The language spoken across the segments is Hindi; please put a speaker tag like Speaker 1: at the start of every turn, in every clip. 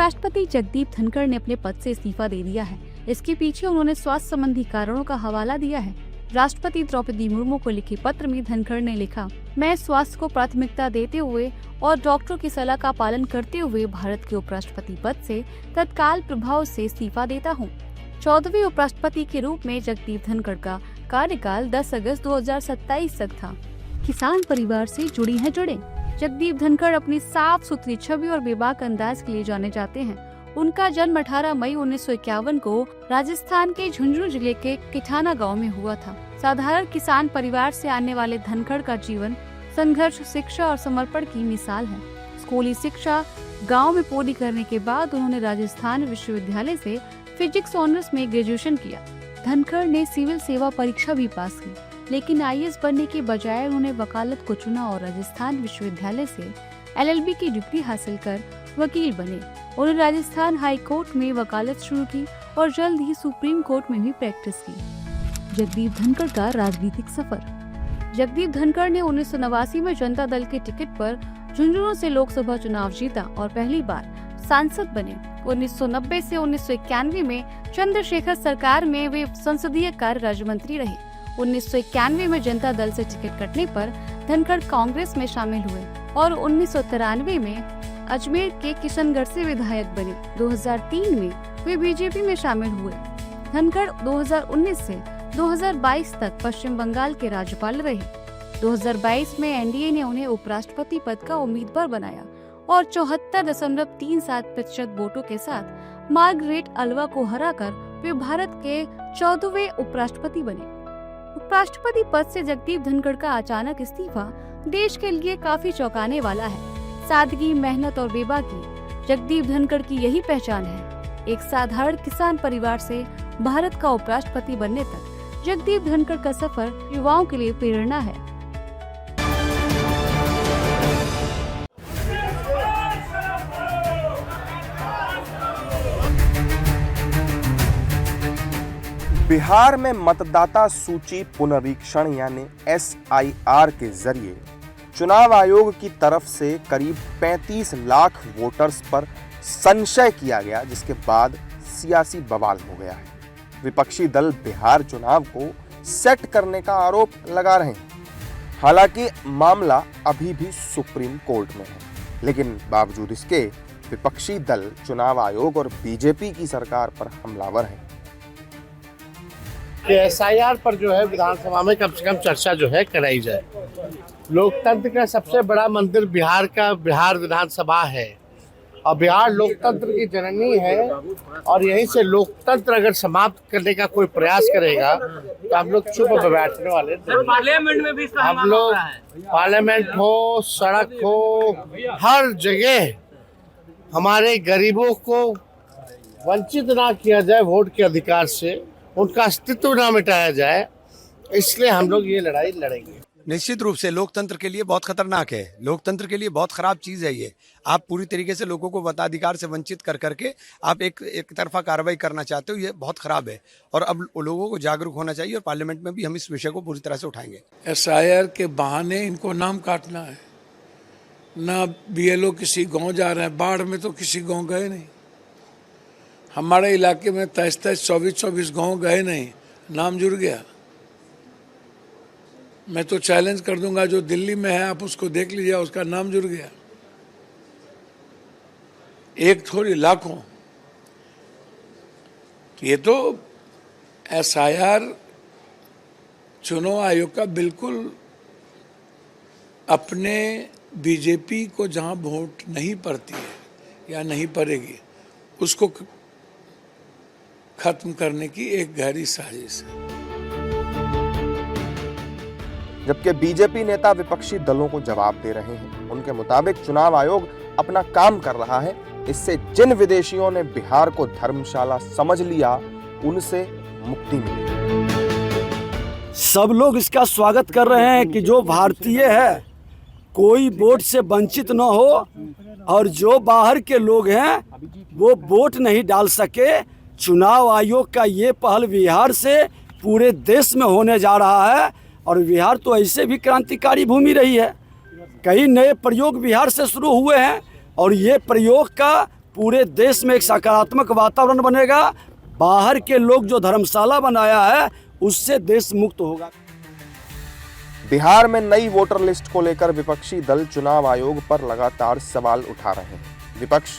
Speaker 1: उपराष्ट्रपति जगदीप धनखड़ ने अपने पद से इस्तीफा दे दिया है। इसके पीछे उन्होंने स्वास्थ्य संबंधी कारणों का हवाला दिया है। राष्ट्रपति द्रौपदी मुर्मू को लिखे पत्र में धनखड़ ने लिखा, मैं स्वास्थ्य को प्राथमिकता देते हुए और डॉक्टरों की सलाह का पालन करते हुए भारत के उपराष्ट्रपति पद से तत्काल प्रभाव से इस्तीफा देता हूँ। 14वें उपराष्ट्रपति के रूप में जगदीप धनखड़ का कार्यकाल 10 अगस्त 2027 तक था। किसान परिवार से जुड़ी हैं जड़ें। जगदीप धनखड़ अपनी साफ सुथरी छवि और बेबाक अंदाज के लिए जाने जाते हैं। उनका जन्म 18 मई 1951 को राजस्थान के झुंझुनू जिले के किठाना गांव में हुआ था। साधारण किसान परिवार से आने वाले धनखड़ का जीवन संघर्ष, शिक्षा और समर्पण की मिसाल है। स्कूली शिक्षा गांव में पूरी करने के बाद उन्होंने राजस्थान विश्वविद्यालय से फिजिक्स ऑनर्स में ग्रेजुएशन किया। धनखड़ ने सिविल सेवा परीक्षा भी पास की, लेकिन आईएएस बनने के बजाय उन्होंने वकालत को चुना और राजस्थान विश्वविद्यालय से एलएलबी की डिग्री हासिल कर वकील बने। उन्होंने राजस्थान हाई कोर्ट में वकालत शुरू की और जल्द ही सुप्रीम कोर्ट में भी प्रैक्टिस की। जगदीप धनखड़ का राजनीतिक सफर। जगदीप धनखड़ ने 1989 में जनता दल के टिकट पर झुंझुनू से लोकसभा चुनाव जीता और पहली बार सांसद बने। 1990 से 1991 में चंद्रशेखर सरकार में वे संसदीय कार्य राज्य मंत्री रहे। 1991 में जनता दल से टिकट कटने पर धनखड़ कांग्रेस में शामिल हुए और 1993 में अजमेर के किशनगढ़ से विधायक बने। 2003 में वे बीजेपी में शामिल हुए। धनखड़ 2019 से 2022 तक पश्चिम बंगाल के राज्यपाल रहे। 2022 में एनडीए ने उन्हें उपराष्ट्रपति पद का उम्मीदवार बनाया और 74.37% वोटों के साथ मार्गरेट अल्वा को हराकर वे भारत के 14वें उपराष्ट्रपति बने। उपराष्ट्रपति पद से जगदीप धनखड़ का अचानक इस्तीफा देश के लिए काफी चौंकाने वाला है। सादगी, मेहनत और बेबाकी जगदीप धनखड़ की यही पहचान है। एक साधारण किसान परिवार से भारत का उपराष्ट्रपति बनने तक जगदीप धनखड़ का सफर युवाओं के लिए प्रेरणा है।
Speaker 2: बिहार में मतदाता सूची पुनरीक्षण यानी SIR के जरिए चुनाव आयोग की तरफ से करीब 35 लाख वोटर्स पर संशय किया गया, जिसके बाद सियासी बवाल हो गया है। विपक्षी दल बिहार चुनाव को सेट करने का आरोप लगा रहे हैं। हालांकि मामला अभी भी सुप्रीम कोर्ट में है, लेकिन बावजूद इसके विपक्षी दल चुनाव आयोग और बीजेपी की सरकार पर हमलावर हैं।
Speaker 3: SIR पर जो है विधानसभा में कम से कम चर्चा जो है कराई जाए। लोकतंत्र का सबसे बड़ा मंदिर बिहार विधानसभा है और बिहार लोकतंत्र की जननी है और यहीं से लोकतंत्र अगर समाप्त करने का कोई प्रयास करेगा तो हम लोग चुप बैठने वाले नहीं।
Speaker 4: पार्लियामेंट में भी
Speaker 3: हम लोग पार्लियामेंट हो, सड़क हो, हर जगह हमारे गरीबों को वंचित ना किया जाए वोट के अधिकार से, उनका अस्तित्व ना मिटाया जाए, इसलिए हम लोग ये लड़ाई लड़ेंगे।
Speaker 5: निश्चित रूप से लोकतंत्र के लिए बहुत खतरनाक है, लोकतंत्र के लिए बहुत खराब चीज है ये। आप पूरी तरीके से लोगों को मताधिकार से वंचित कर करके आप एक तरफा कार्रवाई करना चाहते हो, ये बहुत खराब है और अब लोगों को जागरूक होना चाहिए और पार्लियामेंट में भी हम इस विषय को पूरी तरह से उठाएंगे।
Speaker 6: SIR के बहाने इनको नाम काटना है। ना BLO किसी गाँव जा रहे हैं, बाढ़ में तो किसी गाँव गए नहीं। हमारे इलाके में 23-24 गाँव गए नहीं, नाम जुड़ गया। मैं तो चैलेंज कर दूंगा, जो दिल्ली में है आप उसको देख लीजिए, उसका नाम जुड़ गया। एक थोड़ी लाखों। ये तो SIR चुनाव आयोग का बिल्कुल अपने बीजेपी को जहां वोट नहीं पड़ती है या नहीं पड़ेगी उसको खत्म करने की एक गहरी साजिश है।
Speaker 2: जबकि बीजेपी नेता विपक्षी दलों को जवाब दे रहे हैं। उनके मुताबिक चुनाव आयोग अपना काम कर रहा है। इससे जिन विदेशियों ने बिहार को धर्मशाला समझ लिया, उनसे मुक्ति मिली।
Speaker 7: सब लोग इसका स्वागत कर रहे हैं कि जो भारतीय है कोई वोट से वंचित न हो और जो बाहर के लोग हैं वो वोट नहीं डाल सके। चुनाव आयोग का ये पहल बिहार से पूरे देश में होने जा रहा है और बिहार तो ऐसे भी क्रांतिकारी भूमि रही है। कई नए प्रयोग बिहार से शुरू हुए हैं और ये प्रयोग का पूरे देश में एक सकारात्मक वातावरण बनेगा। बाहर के लोग जो धर्मशाला बनाया है उससे देश मुक्त होगा।
Speaker 2: बिहार में नई वोटर लिस्ट को लेकर विपक्षी दल चुनाव आयोग पर लगातार सवाल उठा रहे हैं। विपक्ष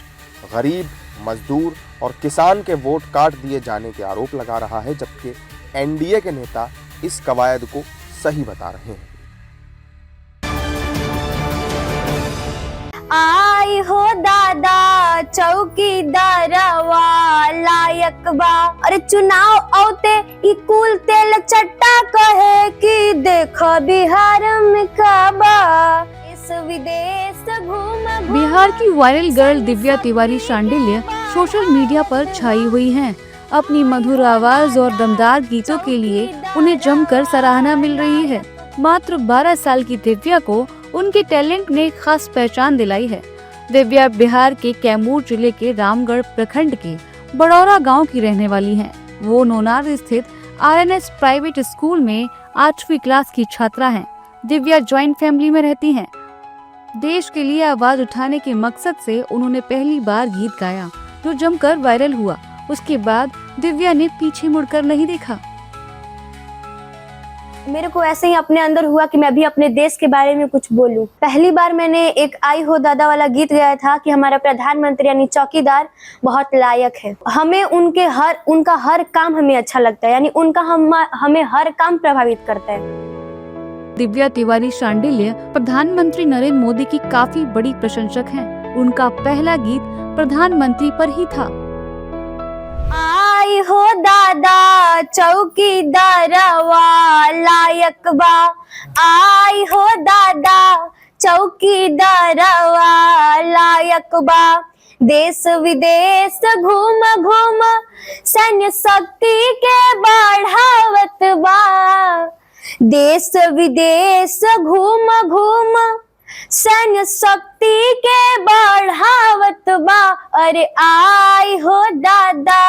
Speaker 2: गरीब, मजदूर और किसान के वोट काट दिए जाने के आरोप लगा रहा है, जबकि एनडीए के नेता इस कवायद को सही बता रहे हैं।
Speaker 4: आई हो दादा चौकीदारवा लायक बा, अरे चुनाव औते ई कुल तेल चट्टा कहे कि देखो बिहार में काबा, इस विदेश घूम।
Speaker 1: बिहार की viral girl Divya Tiwari Shandilya social media पर छाई हुई हैं। अपनी मधुर आवाज और दमदार गीतों के लिए उन्हें जमकर सराहना मिल रही है। मात्र 12 साल की दिव्या को उनके टैलेंट ने खास पहचान दिलाई है। दिव्या बिहार के कैमूर जिले के रामगढ़ प्रखंड के बड़ौरा गांव की रहने वाली हैं। वो नोनार स्थित आरएनएस प्राइवेट स्कूल में 8वीं क्लास की छात्रा हैं। दिव्या जॉइंट फैमिली में रहती हैं। देश के लिए आवाज उठाने के मकसद से उन्होंने पहली बार गीत गाया, जो जमकर वायरल हुआ। उसके बाद दिव्या ने पीछे मुड़कर नहीं देखा।
Speaker 4: मेरे को ऐसे ही अपने अंदर हुआ कि मैं भी अपने देश के बारे में कुछ बोलूं। पहली बार मैंने एक आई हो दादा वाला गीत गाया था कि हमारा प्रधानमंत्री यानी चौकीदार बहुत लायक है। हमें उनका हर काम हमें अच्छा लगता है, यानी उनका हमें हर काम प्रभावित करता है।
Speaker 1: दिव्या तिवारी शांडिल्य प्रधानमंत्री नरेंद्र मोदी की काफी बड़ी प्रशंसक हैं। उनका पहला गीत प्रधानमंत्री पर ही था।
Speaker 4: आई हो दादा चौकीदारवा लायक बा, आई हो दादा चौकीदारवा लायक बा, देश विदेश घूम घूम सैन्य शक्ति के बढ़ावत बा, देश विदेश घूम घूम सैन्य शक्ति के बढ़ावत बा, अरे आई हो दादा,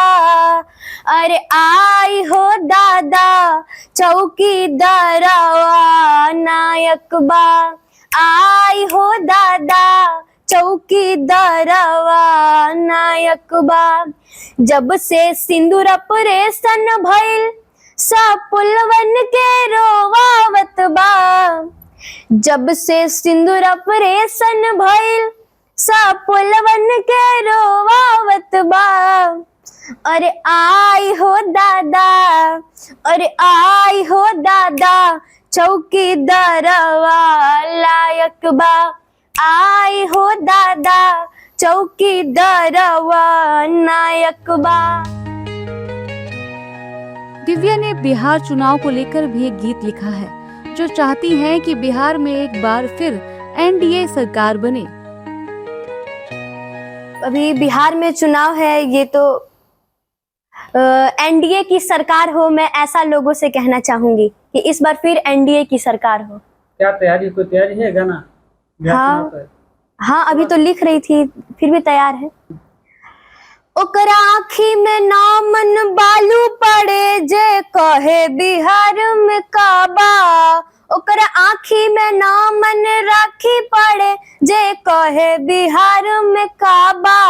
Speaker 4: अरे आई हो दादा चौकीदारवा नायक बा, आई हो दादा चौकीदारवा नायक बा, जब से सिंदूर ऑपरेशन भइल सब पुलवन के रोवावत बा, जब से सिंदूर ऑपरेशन भइल सब पुलवन के रोवावत बा, अरे आई हो दादा, अरे आई हो दादा चौकीदारवा लायक बा, आई हो दादा चौकीदारवा नायक बा।
Speaker 1: दिव्या ने बिहार चुनाव को लेकर भी एक गीत लिखा है, जो चाहती हैं कि बिहार में एक बार फिर एनडीए सरकार बने।
Speaker 4: अभी बिहार में चुनाव है, ये तो एनडीए की सरकार हो। मैं ऐसा लोगों से कहना चाहूंगी कि इस बार फिर एनडीए की सरकार हो।
Speaker 8: क्या कोई तैयारी है गाना?
Speaker 4: हाँ, अभी तो लिख रही थी, फिर भी तैयार है। ओकरा आँखी में नामन बालू पड़े जे कहे बिहार में काबा, ओकरा आँखी में नामन राखी पड़े जे कहे बिहार में काबा,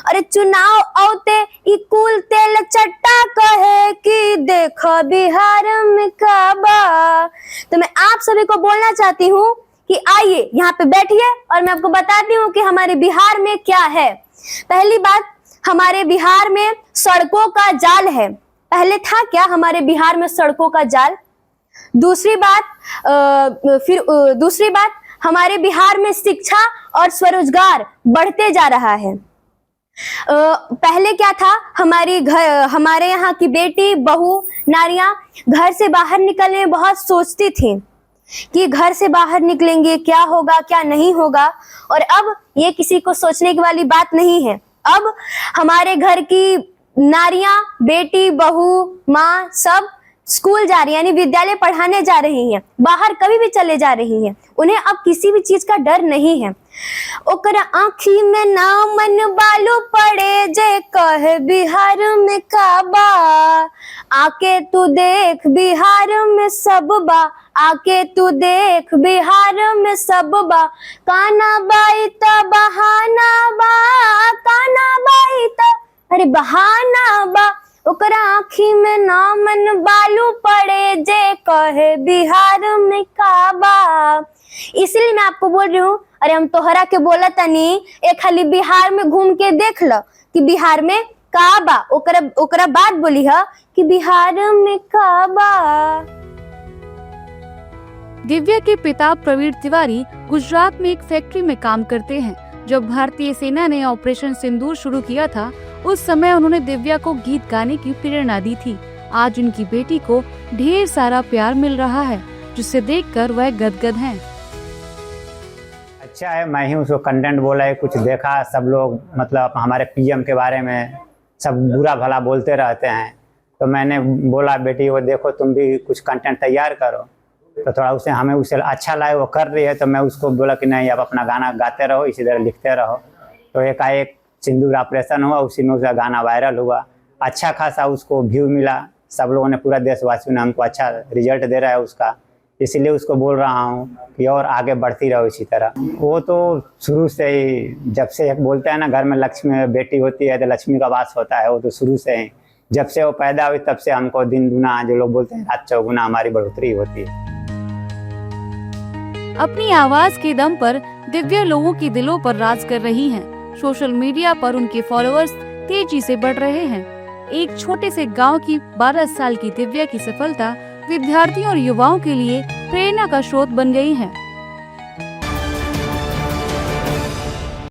Speaker 4: अरे चुनाव औते ई कुल तेल चट्टा कहे कि देखो बिहार में काबा। तो मैं आप सभी को बोलना चाहती हूँ कि आइए यहाँ पे बैठिए और मैं आपको बताती हूँ कि हमारे बिहार में क्या है। पहली बात, हमारे बिहार में सड़कों का जाल है। पहले था क्या हमारे बिहार में सड़कों का जाल? दूसरी बात हमारे बिहार में शिक्षा और स्वरोजगार बढ़ते जा रहा है। पहले क्या था, हमारे यहाँ की बेटी बहू नारियां घर से बाहर निकलने में बहुत सोचती थी कि घर से बाहर निकलेंगे क्या होगा क्या नहीं होगा, और अब ये किसी को सोचने की वाली बात नहीं है। अब हमारे घर की नारियां, बेटी, बहू, माँ सब स्कूल जा रही है, यानी विद्यालय पढ़ाने जा रही हैं, बाहर कभी भी चले जा रही हैं। उन्हें अब किसी भी चीज का डर नहीं है। ओकरा आँखी में ना मन बालू पड़े जे कहे बिहार में काबा। आके तू देख बिहार में सब बा, आके तू देख बिहार में सब बा। काना बाई त बहाना बा, काना बाई त अरे बहाना बा। ओकरा आँखी में ना मन बालू पड़े जे कहे बिहार में काबा। इसलिए मैं आपको बोल रही हूँ, अरे हम तोहरा के बोला तनी एक खाली बिहार में घूम के देख लो कि बिहार में काबा। ओकरा बात बोली है कि बिहार में काबा।
Speaker 1: दिव्या के पिता प्रवीण तिवारी गुजरात में एक फैक्ट्री में काम करते हैं। जब भारतीय सेना ने ऑपरेशन सिंदूर शुरू किया था, उस समय उन्होंने दिव्या को गीत गाने की प्रेरणा दी थी। आज उनकी बेटी को ढेर सारा प्यार मिल रहा है, जिसे देखकर वह गदगद हैं।
Speaker 9: अच्छा है, मैं ही उसको कंटेंट बोला है, कुछ देखा, सब लोग मतलब हमारे पीएम के बारे में सब बुरा भला बोलते रहते हैं, तो मैंने बोला बेटी वो देखो तुम भी कुछ कंटेंट तैयार करो। तो थोड़ा उसे हमें उसे अच्छा लगा, वो कर रही है, तो मैं उसको बोला कि नहीं आप अपना गाना गाते रहो, इसी तरह लिखते रहो। तो एकाएक सिंदूर ऑपरेशन हुआ, उसी में उसका गाना वायरल हुआ, अच्छा खासा उसको व्यू मिला। सब लोगों ने, पूरा देशवासियों ने हमको अच्छा रिजल्ट दे रहा है उसका, इसलिए उसको बोल रहा हूँ कि और आगे बढ़ती रहो इसी तरह। वो तो शुरू से ही, जब से एक बोलते हैं ना घर में लक्ष्मी बेटी होती है तो लक्ष्मी का वास होता है, वो तो शुरू से ही, जब से वो पैदा हुई तब से हमको दिन दुना, जो लोग बोलते हैं रात चौगुना, हमारी बढ़ोतरी होती है।
Speaker 1: अपनी आवाज के दम पर दिव्या लोगों के दिलों पर राज कर रही हैं। सोशल मीडिया पर उनके फॉलोअर्स तेजी से बढ़ रहे हैं। एक छोटे से गांव की 12 साल की दिव्या की सफलता विद्यार्थियों और युवाओं के लिए प्रेरणा का स्रोत बन गई है।